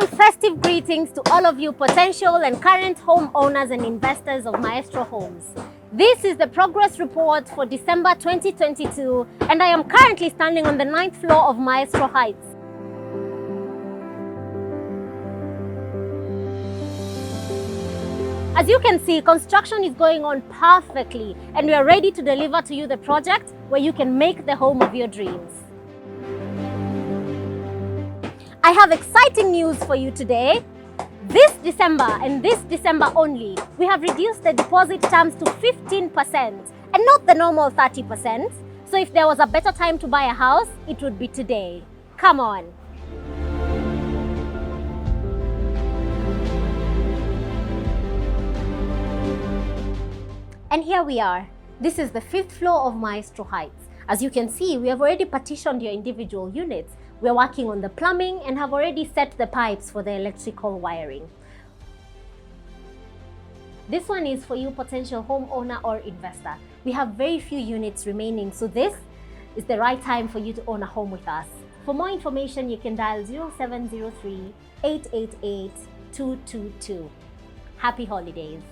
Warm festive greetings to all of you potential and current homeowners and investors of Maestro Homes. This is the progress report for December 2022 and I am currently standing on the 9th floor of Maestro Heights. As you can see, construction is going on perfectly and we are ready to deliver to you the project where you can make the home of your dreams. I have exciting news for you today. This December and this December only, we have reduced the deposit terms to 15% and not the normal 30%. So if there was a better time to buy a house, it would be today. Come on. And here we are. This is the 5th floor of Maestro Heights. As you can see, we have already partitioned your individual units. We're working on the plumbing and have already set the pipes for the electrical wiring. This one is for you potential homeowner or investor. We have very few units remaining, so this is the right time for you to own a home with us. For more information, you can dial 0703 888 222. Happy holidays.